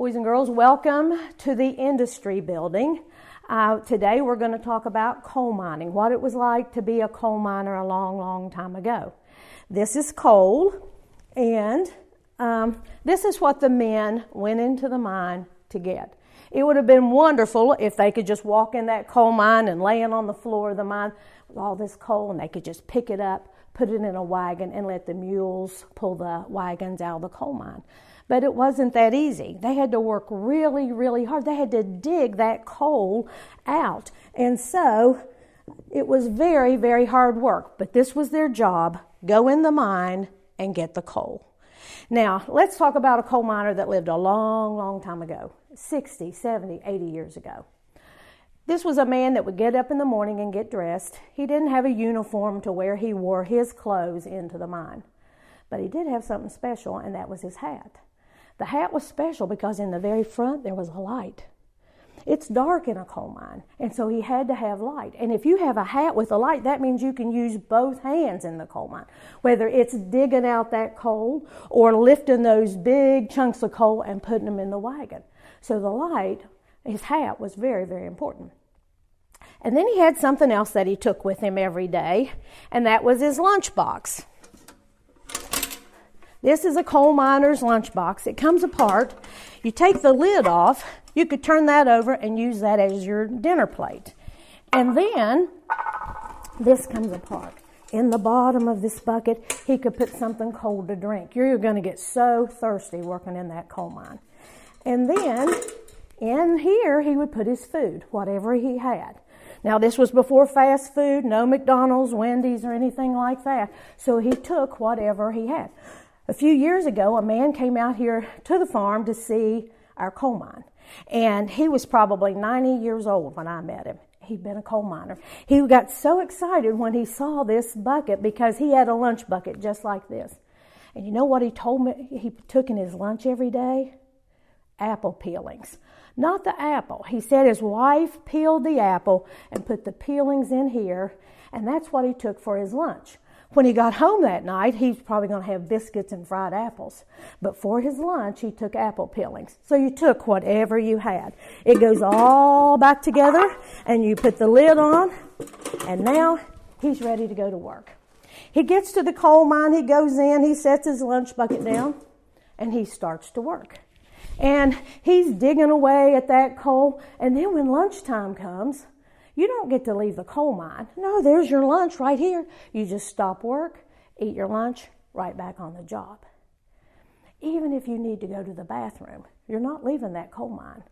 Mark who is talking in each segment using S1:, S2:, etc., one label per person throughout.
S1: Boys and girls, welcome to the industry building. Today we're going to talk about coal mining, what it was like to be a coal miner a long, long time ago. This is coal, and this is what the men went into the mine to get. It would have been wonderful if they could just walk in that coal mine and laying on the floor of the mine with all this coal, and they could just pick it up, put it in a wagon, and let the mules pull the wagons out of the coal mine. But it wasn't that easy. They had to work really, really hard. They had to dig that coal out. And so it was very, very hard work. But this was their job: go in the mine and get the coal. Now, let's talk about a coal miner that lived a long, long time ago, 60, 70, 80 years ago. This was a man that would get up in the morning and get dressed. He didn't have a uniform to wear. He wore his clothes into the mine. But he did have something special, and that was his hat. The hat was special because in the very front there was a light. It's dark in a coal mine, and so he had to have light. And if you have a hat with a light, that means you can use both hands in the coal mine, whether it's digging out that coal or lifting those big chunks of coal and putting them in the wagon. So the light, his hat, was very, very important. And then he had something else that he took with him every day, and that was his lunchbox. This is a coal miner's lunchbox. It comes apart. You take the lid off. You could turn that over and use that as your dinner plate. And then this comes apart. In the bottom of this bucket, he could put something cold to drink. You're going to get so thirsty working in that coal mine. And then in here, he would put his food, whatever he had. Now, this was before fast food, no McDonald's, Wendy's, or anything like that. So he took whatever he had. A few years ago, a man came out here to the farm to see our coal mine. And he was probably 90 years old when I met him. He'd been a coal miner. He got so excited when he saw this bucket because he had a lunch bucket just like this. And you know what he told me he took in his lunch every day? Apple peelings. Not the apple. He said his wife peeled the apple and put the peelings in here, and that's what he took for his lunch. When he got home that night, he's probably going to have biscuits and fried apples. But for his lunch, he took apple peelings. So you took whatever you had. It goes all back together, and you put the lid on, and now he's ready to go to work. He gets to the coal mine, he goes in, he sets his lunch bucket down, and he starts to work. And he's digging away at that coal, and then when lunchtime comes, you don't get to leave the coal mine. No, there's your lunch right here. You just stop work, eat your lunch, right back on the job. Even if you need to go to the bathroom, you're not leaving that coal mine.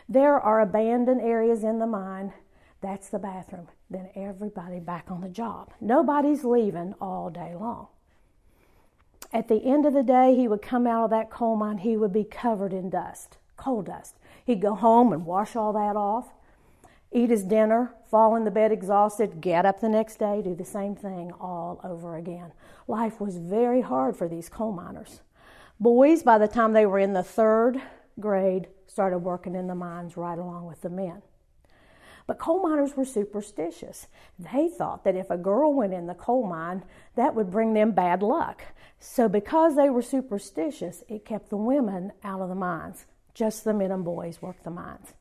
S1: There are abandoned areas in the mine. That's the bathroom. Then everybody back on the job. Nobody's leaving all day long. At the end of the day, he would come out of that coal mine. He would be covered in dust, coal dust. He'd go home and wash all that off, eat his dinner, fall in the bed exhausted, get up the next day, do the same thing all over again. Life was very hard for these coal miners. Boys, by the time they were in the 3rd grade, started working in the mines right along with the men. But coal miners were superstitious. They thought that if a girl went in the coal mine, that would bring them bad luck. So because they were superstitious, it kept the women out of the mines. Just the men and boys worked the mines.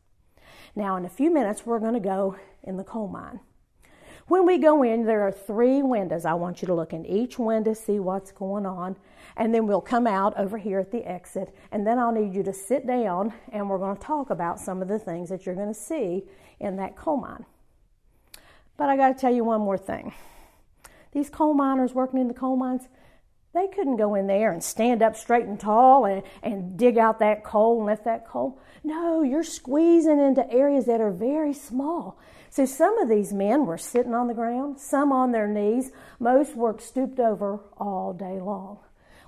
S1: Now, in a few minutes, we're going to go in the coal mine. When we go in, there are 3 windows. I want you to look in each window, see what's going on, and then we'll come out over here at the exit, and then I'll need you to sit down, and we're going to talk about some of the things that you're going to see in that coal mine. But I got to tell you one more thing. These coal miners working in the coal mines, they couldn't go in there and stand up straight and tall and dig out that coal and lift that coal. No, you're squeezing into areas that are very small. So some of these men were sitting on the ground, some on their knees. Most worked stooped over all day long.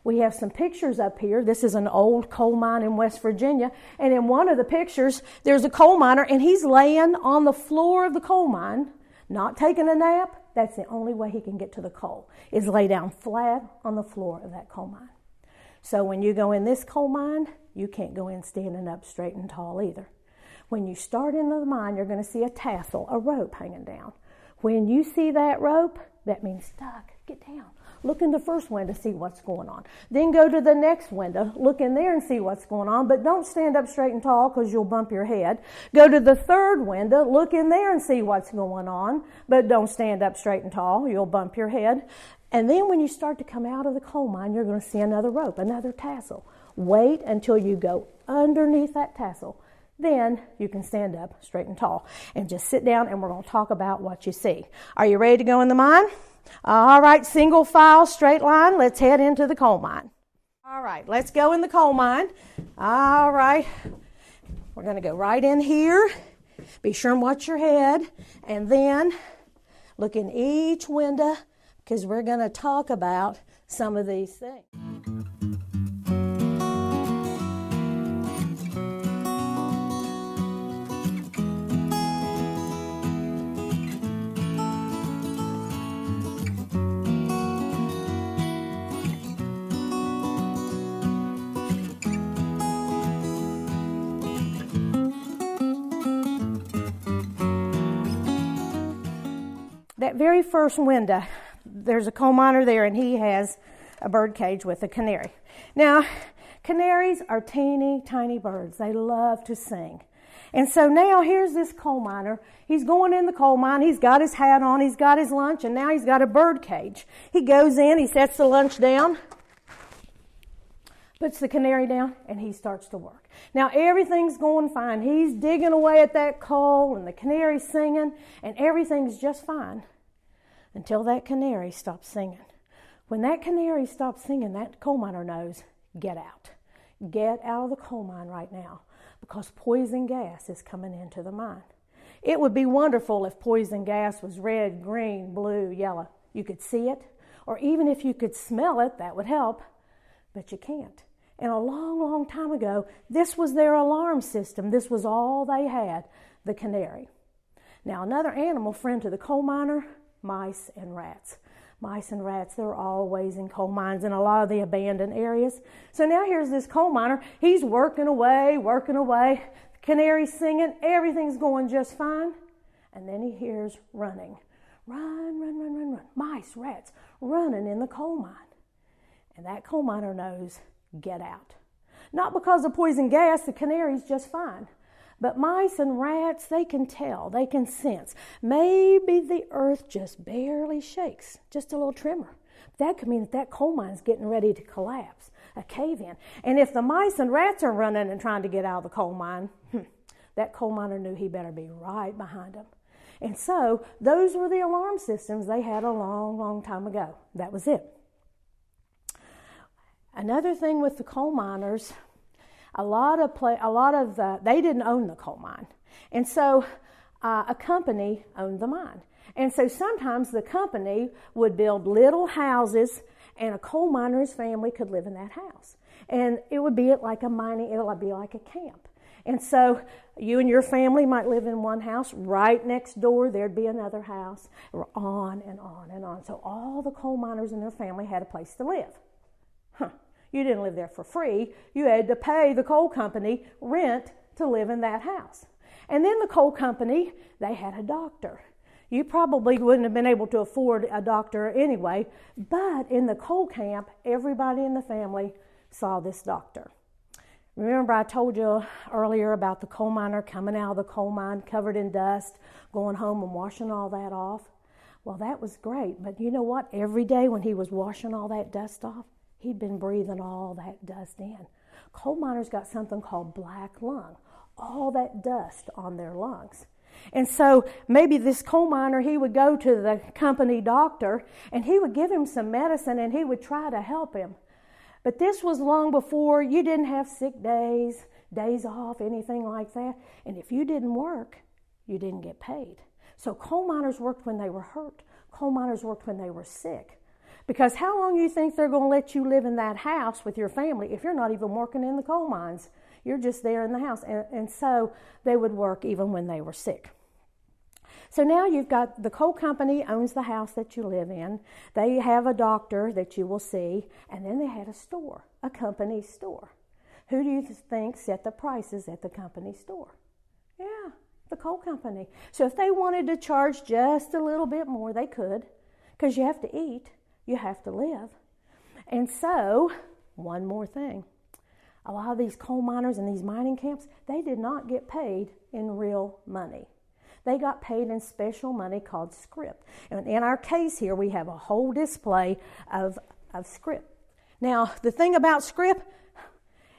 S1: We have some pictures up here. This is an old coal mine in West Virginia. And in one of the pictures, there's a coal miner, and he's laying on the floor of the coal mine, not taking a nap. That's the only way he can get to the coal, is lay down flat on the floor of that coal mine. So when you go in this coal mine, you can't go in standing up straight and tall either. When you start into the mine, you're going to see a tassel, a rope hanging down. When you see that rope, that means stuck. Get down. look in the first window, see what's going on. Then go to the next window, look in there and see what's going on, but don't stand up straight and tall because you'll bump your head. Go to the third window, look in there and see what's going on, but don't stand up straight and tall, you'll bump your head. And then when you start to come out of the coal mine, you're going to see another rope, another tassel. Wait until you go underneath that tassel. Then you can stand up straight and tall and just sit down, and we're going to talk about what you see. Are you ready to go in the mine? All right, single file, straight line. Let's head into the coal mine. All right, let's go in the coal mine. All right, we're going to go right in here. Be sure and watch your head, and then look in each window because we're going to talk about some of these things. That very first window, there's a coal miner there, and he has a bird cage with a canary. Now, canaries are teeny tiny birds. They love to sing. And so now here's this coal miner. He's going in the coal mine. He's got his hat on. He's got his lunch, and now he's got a bird cage. He goes in. He sets the lunch down, puts the canary down, and he starts to work. Now, everything's going fine. He's digging away at that coal, and the canary's singing, and everything's just fine until that canary stops singing. When that canary stops singing, that coal miner knows, get out. Get out of the coal mine right now, because poison gas is coming into the mine. It would be wonderful if poison gas was red, green, blue, yellow. You could see it, or even if you could smell it, that would help, but you can't. And a long, long time ago, this was their alarm system. This was all they had, the canary. Now, another animal friend to the coal miner, mice and rats. Mice and rats, they're always in coal mines in a lot of the abandoned areas. So now here's this coal miner. He's working away. The canary's singing. Everything's going just fine. And then he hears running. Run, run, run, run, run. Mice, rats, running in the coal mine. And that coal miner knows, get out. Not because of poison gas, the canary's just fine. But mice and rats, they can tell, they can sense. Maybe the earth just barely shakes, just a little tremor. That could mean that coal mine's getting ready to collapse, a cave-in. And if the mice and rats are running and trying to get out of the coal mine, that coal miner knew he better be right behind them. And so those were the alarm systems they had a long, long time ago. That was it. Another thing with the coal miners, they didn't own the coal mine. And so a company owned the mine. And so sometimes the company would build little houses, and a coal miner's family could live in that house. And it would be like it would be like a camp. And so you and your family might live in one house. Right next door, there'd be another house. On and on and on. So all the coal miners and their family had a place to live. You didn't live there for free. You had to pay the coal company rent to live in that house. And then the coal company, they had a doctor. You probably wouldn't have been able to afford a doctor anyway, but in the coal camp, everybody in the family saw this doctor. Remember I told you earlier about the coal miner coming out of the coal mine covered in dust, going home and washing all that off? Well, that was great, but you know what? Every day when he was washing all that dust off, he'd been breathing all that dust in. Coal miners got something called black lung, all that dust on their lungs. And so maybe this coal miner, he would go to the company doctor and he would give him some medicine and he would try to help him. But this was long before you didn't have sick days, days off, anything like that. And if you didn't work, you didn't get paid. So coal miners worked when they were hurt. Coal miners worked when they were sick. Because how long do you think they're going to let you live in that house with your family if you're not even working in the coal mines? You're just there in the house. And so they would work even when they were sick. So now you've got the coal company owns the house that you live in. They have a doctor that you will see. And then they had a store, a company store. Who do you think set the prices at the company store? Yeah, the coal company. So if they wanted to charge just a little bit more, they could, because you have to eat. You have to live. And so, one more thing. A lot of these coal miners in these mining camps, they did not get paid in real money. They got paid in special money called scrip. And in our case here, we have a whole display of scrip. Now, the thing about scrip,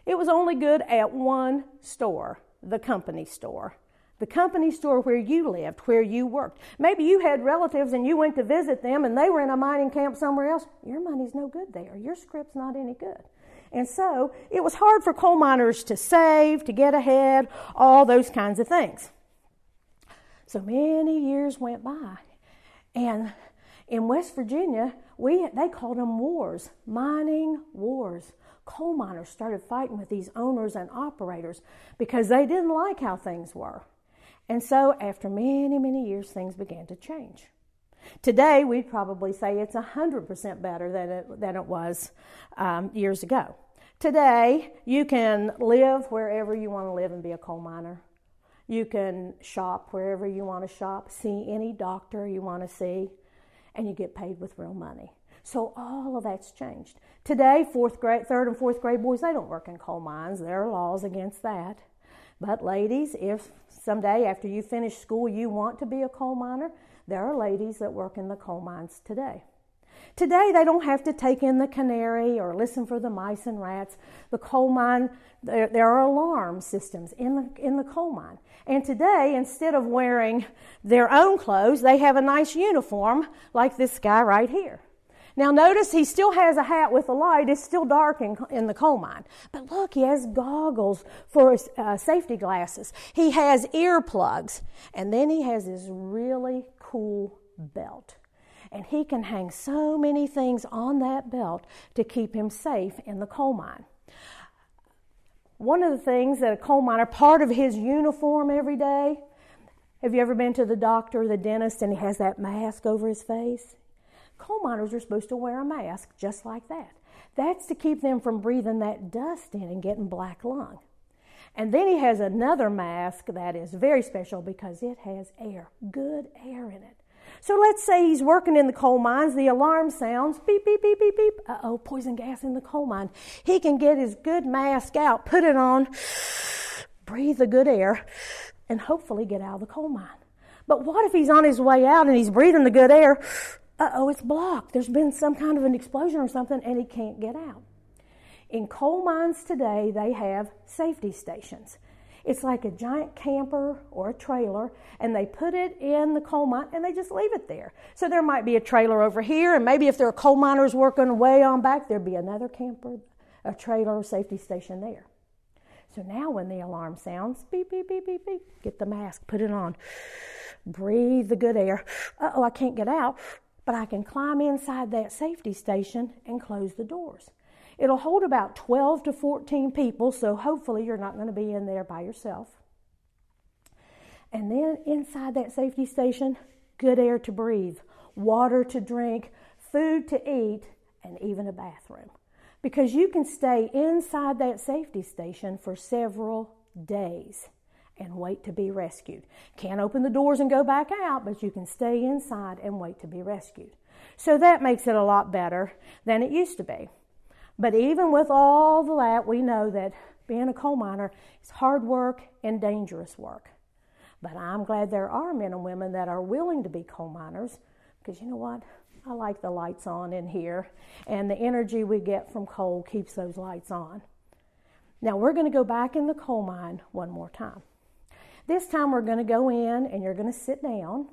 S1: it was only good at one store, the company store. The company store where you lived, where you worked. Maybe you had relatives and you went to visit them and they were in a mining camp somewhere else. Your money's no good there. Your script's not any good. And so it was hard for coal miners to save, to get ahead, all those kinds of things. So many years went by. And in West Virginia, they called them wars, mining wars. Coal miners started fighting with these owners and operators because they didn't like how things were. And so after many, many years, things began to change. Today, we'd probably say it's 100% better than it was years ago. Today, you can live wherever you want to live and be a coal miner. You can shop wherever you want to shop, see any doctor you want to see, and you get paid with real money. So all of that's changed. Today, third and fourth grade boys, they don't work in coal mines. There are laws against that. But ladies, if someday after you finish school you want to be a coal miner, there are ladies that work in the coal mines today. Today they don't have to take in the canary or listen for the mice and rats. The coal mine, there are alarm systems in the coal mine. And today, instead of wearing their own clothes, they have a nice uniform like this guy right here. Now notice he still has a hat with a light. It's still dark in the coal mine. But look, he has goggles for safety glasses. He has earplugs. And then he has this really cool belt. And he can hang so many things on that belt to keep him safe in the coal mine. One of the things that a coal miner, part of his uniform every day, have you ever been to the doctor or the dentist and he has that mask over his face? Coal miners are supposed to wear a mask just like that. That's to keep them from breathing that dust in and getting black lung. And then he has another mask that is very special because it has air, good air in it. So let's say he's working in the coal mines, the alarm sounds, beep, beep, beep, beep, beep. Uh-oh, poison gas in the coal mine. He can get his good mask out, put it on, breathe the good air, and hopefully get out of the coal mine. But what if he's on his way out and he's breathing the good air? Uh-oh, it's blocked. There's been some kind of an explosion or something and he can't get out. In coal mines today, they have safety stations. It's like a giant camper or a trailer, and they put it in the coal mine and they just leave it there. So there might be a trailer over here, and maybe if there are coal miners working way on back, there'd be another camper, a trailer, or safety station there. So now when the alarm sounds, beep, beep, beep, beep, beep, get the mask, put it on, breathe the good air. Uh-oh, I can't get out. But I can climb inside that safety station and close the doors. It'll hold about 12 to 14 people, so hopefully you're not going to be in there by yourself. And then inside that safety station, good air to breathe, water to drink, food to eat, and even a bathroom. Because you can stay inside that safety station for several days and wait to be rescued. Can't open the doors and go back out, but you can stay inside and wait to be rescued. So that makes it a lot better than it used to be. But even with all that, we know that being a coal miner is hard work and dangerous work. But I'm glad there are men and women that are willing to be coal miners, because you know what? I like the lights on in here, and the energy we get from coal keeps those lights on. Now we're going to go back in the coal mine one more time. This time we're going to go in and you're going to sit down.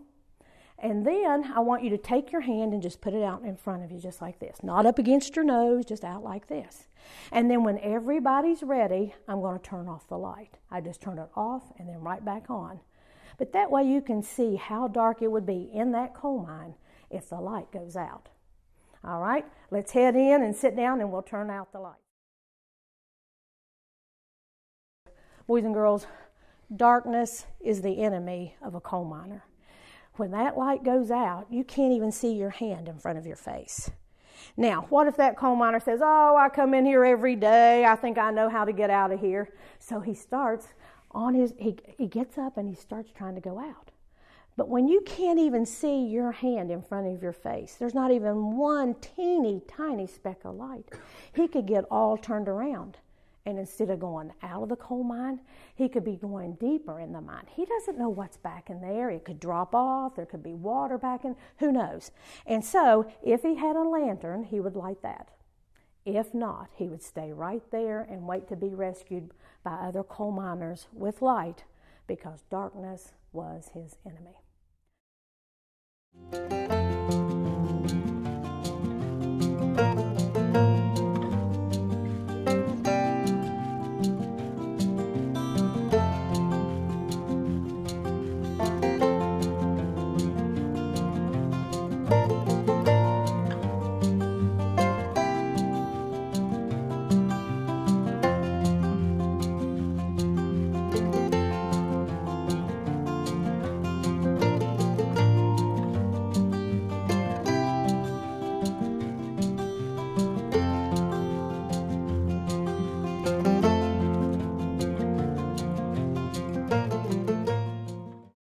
S1: And then I want you to take your hand and just put it out in front of you just like this. Not up against your nose, just out like this. And then when everybody's ready, I'm going to turn off the light. I just turn it off and then right back on. But that way you can see how dark it would be in that coal mine if the light goes out. All right, let's head in and sit down and we'll turn out the light. Boys and girls, darkness is the enemy of a coal miner. When that light goes out, you can't even see your hand in front of your face. Now, what if that coal miner says, oh, I come in here every day. I think I know how to get out of here. So he starts he gets up and he starts trying to go out. But when you can't even see your hand in front of your face, there's not even one teeny tiny speck of light, he could get all turned around. And instead of going out of the coal mine, he could be going deeper in the mine. He doesn't know what's back in there. It could drop off. There could be water back in. Who knows? And so if he had a lantern, he would light that. If not, he would stay right there and wait to be rescued by other coal miners with light, because darkness was his enemy.